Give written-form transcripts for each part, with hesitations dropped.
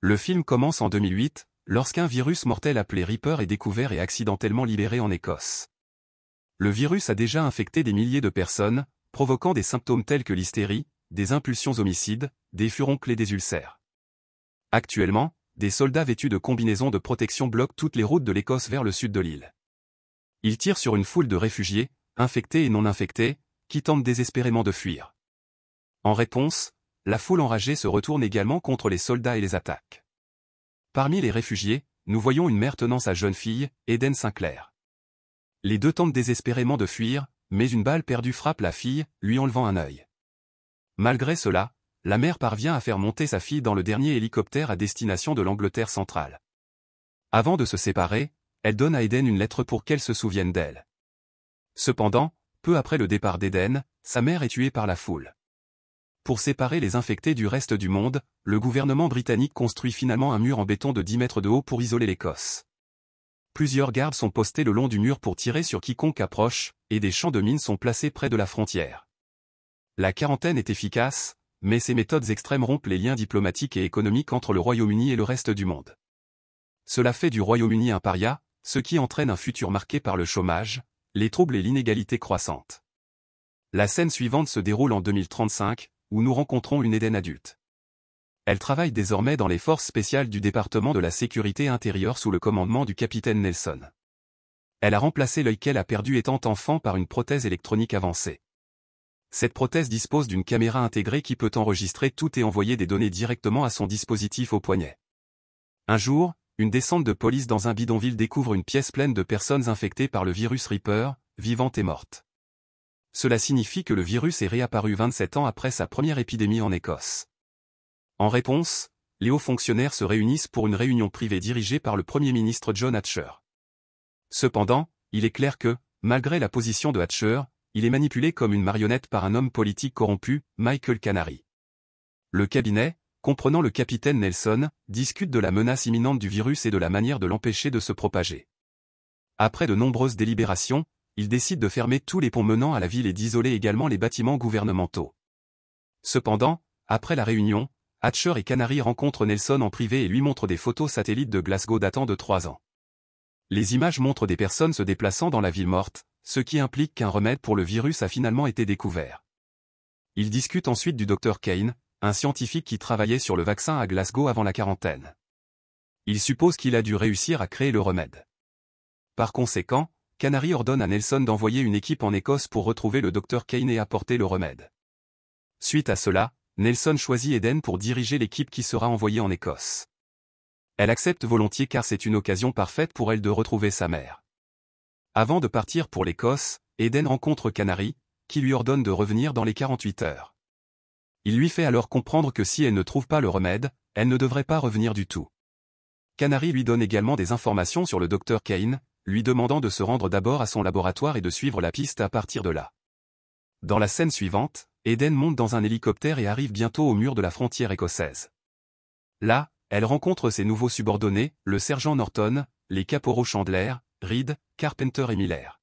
Le film commence en 2008, lorsqu'un virus mortel appelé Reaper est découvert et accidentellement libéré en Écosse. Le virus a déjà infecté des milliers de personnes, provoquant des symptômes tels que l'hystérie, des impulsions homicides, des furoncles et des ulcères. Actuellement, des soldats vêtus de combinaisons de protection bloquent toutes les routes de l'Écosse vers le sud de l'île. Ils tirent sur une foule de réfugiés, infectés et non infectés, qui tentent désespérément de fuir. En réponse, la foule enragée se retourne également contre les soldats et les attaque. Parmi les réfugiés, nous voyons une mère tenant sa jeune fille, Eden Sinclair. Les deux tentent désespérément de fuir, mais une balle perdue frappe la fille, lui enlevant un œil. Malgré cela, la mère parvient à faire monter sa fille dans le dernier hélicoptère à destination de l'Angleterre centrale. Avant de se séparer, elle donne à Eden une lettre pour qu'elle se souvienne d'elle. Cependant, peu après le départ d'Eden, sa mère est tuée par la foule. Pour séparer les infectés du reste du monde, le gouvernement britannique construit finalement un mur en béton de 10 mètres de haut pour isoler l'Écosse. Plusieurs gardes sont postés le long du mur pour tirer sur quiconque approche, et des champs de mines sont placés près de la frontière. La quarantaine est efficace, mais ces méthodes extrêmes rompent les liens diplomatiques et économiques entre le Royaume-Uni et le reste du monde. Cela fait du Royaume-Uni un paria, ce qui entraîne un futur marqué par le chômage, les troubles et l'inégalité croissante. La scène suivante se déroule en 2035, où nous rencontrons une Eden adulte. Elle travaille désormais dans les forces spéciales du département de la sécurité intérieure sous le commandement du capitaine Nelson. Elle a remplacé l'œil qu'elle a perdu étant enfant par une prothèse électronique avancée. Cette prothèse dispose d'une caméra intégrée qui peut enregistrer tout et envoyer des données directement à son dispositif au poignet. Un jour, une descente de police dans un bidonville découvre une pièce pleine de personnes infectées par le virus Reaper, vivantes et mortes. Cela signifie que le virus est réapparu 27 ans après sa première épidémie en Écosse. En réponse, les hauts fonctionnaires se réunissent pour une réunion privée dirigée par le Premier ministre John Hatcher. Cependant, il est clair que, malgré la position de Hatcher, il est manipulé comme une marionnette par un homme politique corrompu, Michael Canary. Le cabinet, comprenant le capitaine Nelson, discute de la menace imminente du virus et de la manière de l'empêcher de se propager. Après de nombreuses délibérations, il décide de fermer tous les ponts menant à la ville et d'isoler également les bâtiments gouvernementaux. Cependant, après la réunion, Hatcher et Canary rencontrent Nelson en privé et lui montrent des photos satellites de Glasgow datant de 3 ans. Les images montrent des personnes se déplaçant dans la ville morte, ce qui implique qu'un remède pour le virus a finalement été découvert. Ils discutent ensuite du Dr Kane, un scientifique qui travaillait sur le vaccin à Glasgow avant la quarantaine. Il suppose qu'il a dû réussir à créer le remède. Par conséquent, Canary ordonne à Nelson d'envoyer une équipe en Écosse pour retrouver le Dr Kane et apporter le remède. Suite à cela, Nelson choisit Eden pour diriger l'équipe qui sera envoyée en Écosse. Elle accepte volontiers car c'est une occasion parfaite pour elle de retrouver sa mère. Avant de partir pour l'Écosse, Eden rencontre Canary, qui lui ordonne de revenir dans les 48 heures. Il lui fait alors comprendre que si elle ne trouve pas le remède, elle ne devrait pas revenir du tout. Canary lui donne également des informations sur le Dr Kane, lui demandant de se rendre d'abord à son laboratoire et de suivre la piste à partir de là. Dans la scène suivante, Eden monte dans un hélicoptère et arrive bientôt au mur de la frontière écossaise. Là, elle rencontre ses nouveaux subordonnés, le sergent Norton, les caporaux Chandler, Reed, Carpenter et Miller.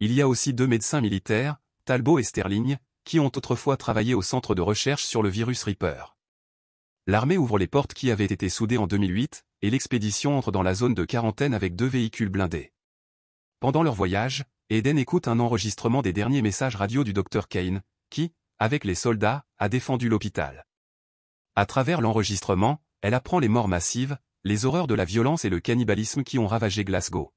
Il y a aussi 2 médecins militaires, Talbot et Sterling, qui ont autrefois travaillé au centre de recherche sur le virus Reaper. L'armée ouvre les portes qui avaient été soudées en 2008, et l'expédition entre dans la zone de quarantaine avec 2 véhicules blindés. Pendant leur voyage, Eden écoute un enregistrement des derniers messages radio du Dr Kane, qui, avec les soldats, a défendu l'hôpital. À travers l'enregistrement, elle apprend les morts massives, les horreurs de la violence et le cannibalisme qui ont ravagé Glasgow.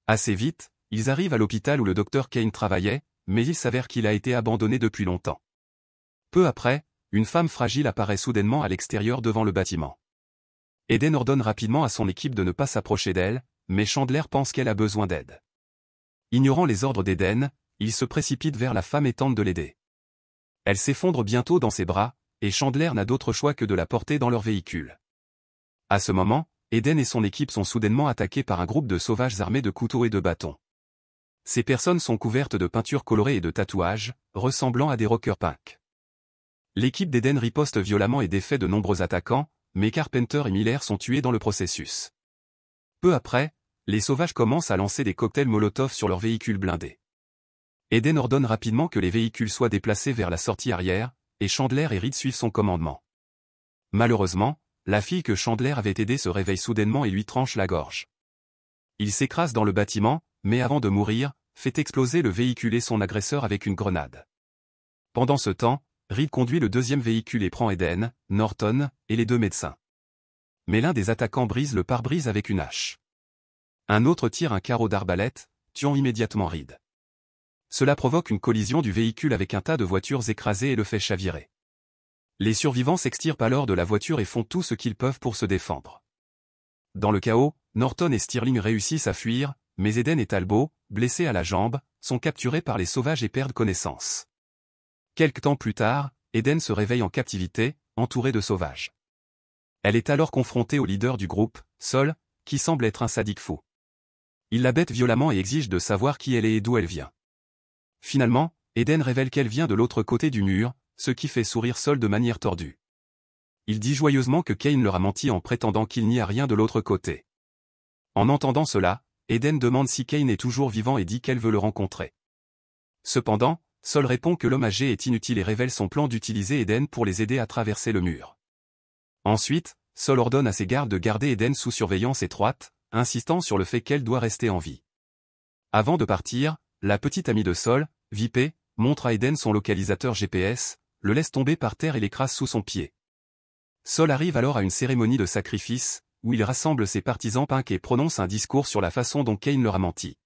Assez vite, ils arrivent à l'hôpital où le Dr Kane travaillait, mais il s'avère qu'il a été abandonné depuis longtemps. Peu après, une femme fragile apparaît soudainement à l'extérieur devant le bâtiment. Eden ordonne rapidement à son équipe de ne pas s'approcher d'elle, mais Chandler pense qu'elle a besoin d'aide. Ignorant les ordres d'Eden, il se précipite vers la femme et tente de l'aider. Elle s'effondre bientôt dans ses bras, et Chandler n'a d'autre choix que de la porter dans leur véhicule. À ce moment, Eden et son équipe sont soudainement attaqués par un groupe de sauvages armés de couteaux et de bâtons. Ces personnes sont couvertes de peintures colorées et de tatouages, ressemblant à des rockers punks. L'équipe d'Eden riposte violemment et défait de nombreux attaquants, mais Carpenter et Miller sont tués dans le processus. Peu après, les sauvages commencent à lancer des cocktails Molotov sur leurs véhicules blindés. Eden ordonne rapidement que les véhicules soient déplacés vers la sortie arrière, et Chandler et Reed suivent son commandement. Malheureusement, la fille que Chandler avait aidée se réveille soudainement et lui tranche la gorge. Il s'écrase dans le bâtiment, mais avant de mourir, fait exploser le véhicule et son agresseur avec une grenade. Pendant ce temps, Reed conduit le deuxième véhicule et prend Eden, Norton, et les deux médecins. Mais l'un des attaquants brise le pare-brise avec une hache. Un autre tire un carreau d'arbalète, tuant immédiatement Reed. Cela provoque une collision du véhicule avec un tas de voitures écrasées et le fait chavirer. Les survivants s'extirpent alors de la voiture et font tout ce qu'ils peuvent pour se défendre. Dans le chaos, Norton et Stirling réussissent à fuir, mais Eden et Talbot, blessés à la jambe, sont capturés par les sauvages et perdent connaissance. Quelque temps plus tard, Eden se réveille en captivité, entourée de sauvages. Elle est alors confrontée au leader du groupe, Sol, qui semble être un sadique fou. Il la bête violemment et exige de savoir qui elle est et d'où elle vient. Finalement, Eden révèle qu'elle vient de l'autre côté du mur, ce qui fait sourire Sol de manière tordue. Il dit joyeusement que Kane leur a menti en prétendant qu'il n'y a rien de l'autre côté. En entendant cela, Eden demande si Kane est toujours vivant et dit qu'elle veut le rencontrer. Cependant, Sol répond que l'homme âgé est inutile et révèle son plan d'utiliser Eden pour les aider à traverser le mur. Ensuite, Sol ordonne à ses gardes de garder Eden sous surveillance étroite, insistant sur le fait qu'elle doit rester en vie. Avant de partir, la petite amie de Sol, Vipé, montre à Eden son localisateur GPS, le laisse tomber par terre et l'écrase sous son pied. Sol arrive alors à une cérémonie de sacrifice, où il rassemble ses partisans punk et prononce un discours sur la façon dont Kane leur a menti.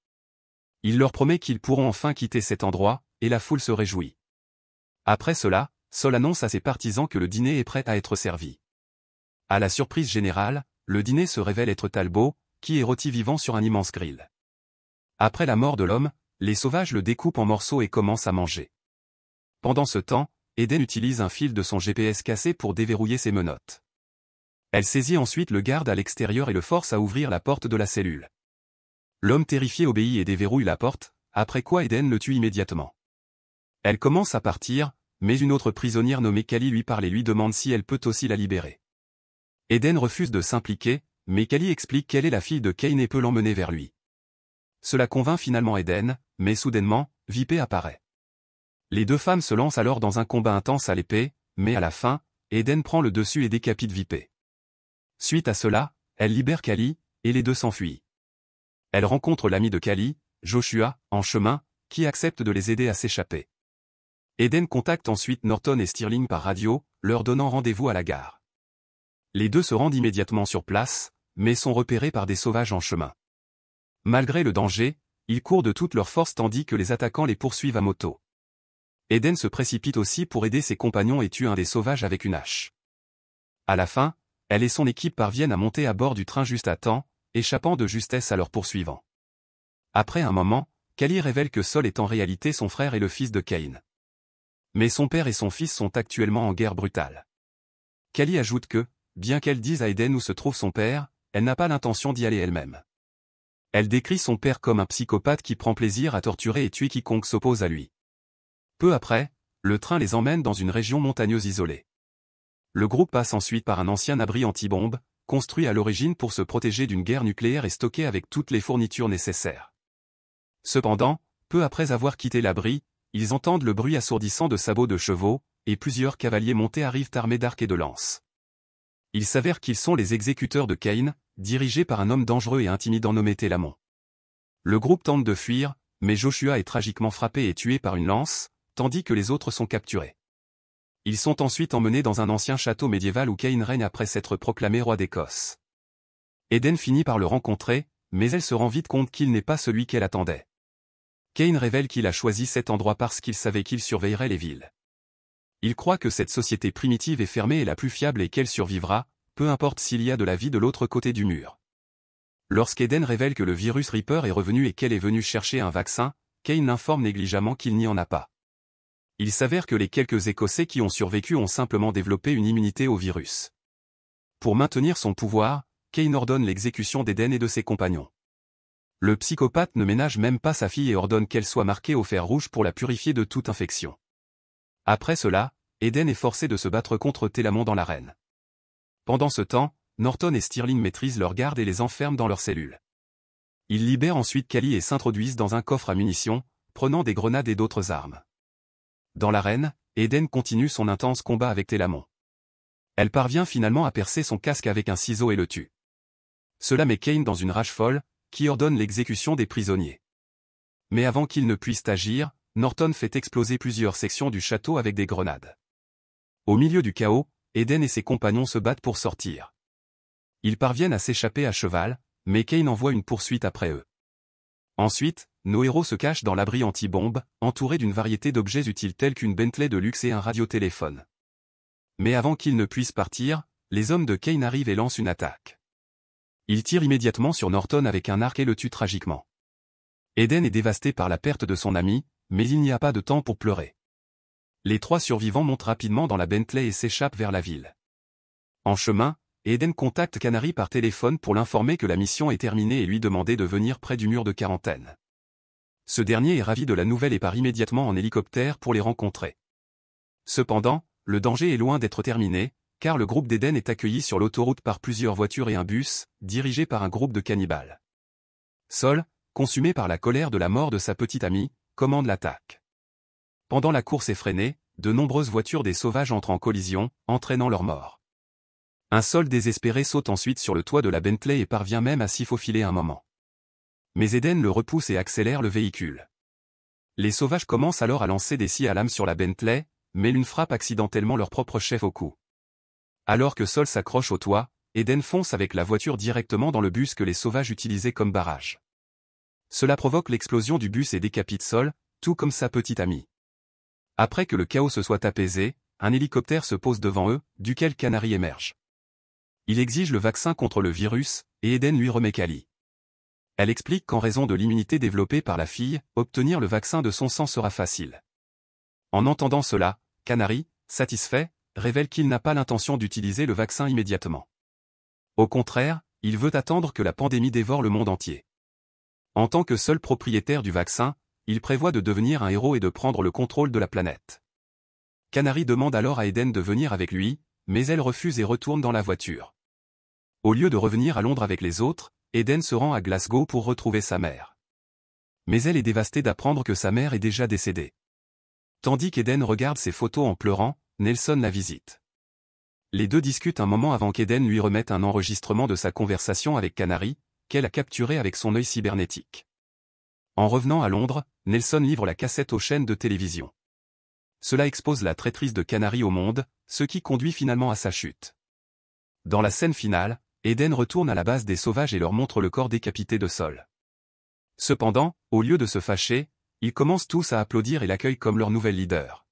Il leur promet qu'ils pourront enfin quitter cet endroit, et la foule se réjouit. Après cela, Sol annonce à ses partisans que le dîner est prêt à être servi. À la surprise générale, le dîner se révèle être Talbot, qui est rôti vivant sur un immense grill. Après la mort de l'homme, les sauvages le découpent en morceaux et commencent à manger. Pendant ce temps, Eden utilise un fil de son GPS cassé pour déverrouiller ses menottes. Elle saisit ensuite le garde à l'extérieur et le force à ouvrir la porte de la cellule. L'homme terrifié obéit et déverrouille la porte, après quoi Eden le tue immédiatement. Elle commence à partir, mais une autre prisonnière nommée Callie lui parle et lui demande si elle peut aussi la libérer. Eden refuse de s'impliquer, mais Callie explique qu'elle est la fille de Kane et peut l'emmener vers lui. Cela convainc finalement Eden, mais soudainement, Vipé apparaît. Les deux femmes se lancent alors dans un combat intense à l'épée, mais à la fin, Eden prend le dessus et décapite Vipé. Suite à cela, elle libère Callie, et les deux s'enfuient. Elle rencontre l'ami de Callie, Joshua, en chemin, qui accepte de les aider à s'échapper. Eden contacte ensuite Norton et Stirling par radio, leur donnant rendez-vous à la gare. Les deux se rendent immédiatement sur place, mais sont repérés par des sauvages en chemin. Malgré le danger, ils courent de toute leur force tandis que les attaquants les poursuivent à moto. Eden se précipite aussi pour aider ses compagnons et tue un des sauvages avec une hache. À la fin, elle et son équipe parviennent à monter à bord du train juste à temps, échappant de justesse à leurs poursuivants. Après un moment, Callie révèle que Sol est en réalité son frère et le fils de Kane. Mais son père et son fils sont actuellement en guerre brutale. Callie ajoute que, bien qu'elle dise à Eden où se trouve son père, elle n'a pas l'intention d'y aller elle-même. Elle décrit son père comme un psychopathe qui prend plaisir à torturer et tuer quiconque s'oppose à lui. Peu après, le train les emmène dans une région montagneuse isolée. Le groupe passe ensuite par un ancien abri anti-bombe, construit à l'origine pour se protéger d'une guerre nucléaire et stocké avec toutes les fournitures nécessaires. Cependant, peu après avoir quitté l'abri, ils entendent le bruit assourdissant de sabots de chevaux, et plusieurs cavaliers montés arrivent armés d'arcs et de lances. Il s'avère qu'ils sont les exécuteurs de Kane, dirigés par un homme dangereux et intimidant nommé Télamon. Le groupe tente de fuir, mais Joshua est tragiquement frappé et tué par une lance, tandis que les autres sont capturés. Ils sont ensuite emmenés dans un ancien château médiéval où Kane règne après s'être proclamé roi d'Écosse. Eden finit par le rencontrer, mais elle se rend vite compte qu'il n'est pas celui qu'elle attendait. Kane révèle qu'il a choisi cet endroit parce qu'il savait qu'il surveillerait les villes. Il croit que cette société primitive et fermée est la plus fiable et qu'elle survivra, peu importe s'il y a de la vie de l'autre côté du mur. Lorsqu'Eden révèle que le virus Reaper est revenu et qu'elle est venue chercher un vaccin, Kane informe négligemment qu'il n'y en a pas. Il s'avère que les quelques Écossais qui ont survécu ont simplement développé une immunité au virus. Pour maintenir son pouvoir, Kane ordonne l'exécution d'Eden et de ses compagnons. Le psychopathe ne ménage même pas sa fille et ordonne qu'elle soit marquée au fer rouge pour la purifier de toute infection. Après cela, Eden est forcé de se battre contre Télamon dans l'arène. Pendant ce temps, Norton et Stirling maîtrisent leurs gardes et les enferment dans leurs cellules. Ils libèrent ensuite Callie et s'introduisent dans un coffre à munitions, prenant des grenades et d'autres armes. Dans l'arène, Eden continue son intense combat avec Télamon. Elle parvient finalement à percer son casque avec un ciseau et le tue. Cela met Kane dans une rage folle, qui ordonne l'exécution des prisonniers. Mais avant qu'ils ne puissent agir, Norton fait exploser plusieurs sections du château avec des grenades. Au milieu du chaos, Eden et ses compagnons se battent pour sortir. Ils parviennent à s'échapper à cheval, mais Kane envoie une poursuite après eux. Ensuite, nos héros se cachent dans l'abri anti-bombe, entourés d'une variété d'objets utiles tels qu'une Bentley de luxe et un radiotéléphone. Mais avant qu'ils ne puissent partir, les hommes de Kane arrivent et lancent une attaque. Ils tirent immédiatement sur Norton avec un arc et le tuent tragiquement. Eden est dévasté par la perte de son ami, mais il n'y a pas de temps pour pleurer. Les 3 survivants montent rapidement dans la Bentley et s'échappent vers la ville. En chemin, Eden contacte Canary par téléphone pour l'informer que la mission est terminée et lui demander de venir près du mur de quarantaine. Ce dernier est ravi de la nouvelle et part immédiatement en hélicoptère pour les rencontrer. Cependant, le danger est loin d'être terminé, car le groupe d'Eden est accueilli sur l'autoroute par plusieurs voitures et un bus, dirigé par un groupe de cannibales. Sol, consumé par la colère de la mort de sa petite amie, commande l'attaque. Pendant la course effrénée, de nombreuses voitures des sauvages entrent en collision, entraînant leur mort. Un Sol désespéré saute ensuite sur le toit de la Bentley et parvient même à s'y faufiler un moment. Mais Eden le repousse et accélère le véhicule. Les sauvages commencent alors à lancer des scies à lame sur la Bentley, mais l'une frappe accidentellement leur propre chef au cou. Alors que Sol s'accroche au toit, Eden fonce avec la voiture directement dans le bus que les sauvages utilisaient comme barrage. Cela provoque l'explosion du bus et décapite Sol, tout comme sa petite amie. Après que le chaos se soit apaisé, un hélicoptère se pose devant eux, duquel Canary émerge. Il exige le vaccin contre le virus, et Eden lui remet Cali. Elle explique qu'en raison de l'immunité développée par la fille, obtenir le vaccin de son sang sera facile. En entendant cela, Canary, satisfait, révèle qu'il n'a pas l'intention d'utiliser le vaccin immédiatement. Au contraire, il veut attendre que la pandémie dévore le monde entier. En tant que seul propriétaire du vaccin, il prévoit de devenir un héros et de prendre le contrôle de la planète. Canary demande alors à Eden de venir avec lui, mais elle refuse et retourne dans la voiture. Au lieu de revenir à Londres avec les autres, Eden se rend à Glasgow pour retrouver sa mère. Mais elle est dévastée d'apprendre que sa mère est déjà décédée. Tandis qu'Eden regarde ses photos en pleurant, Nelson la visite. Les deux discutent un moment avant qu'Eden lui remette un enregistrement de sa conversation avec Canary, qu'elle a capturé avec son œil cybernétique. En revenant à Londres, Nelson livre la cassette aux chaînes de télévision. Cela expose la traîtrise de Canary au monde, ce qui conduit finalement à sa chute. Dans la scène finale, Eden retourne à la base des sauvages et leur montre le corps décapité de Sol. Cependant, au lieu de se fâcher, ils commencent tous à applaudir et l'accueillent comme leur nouvel leader.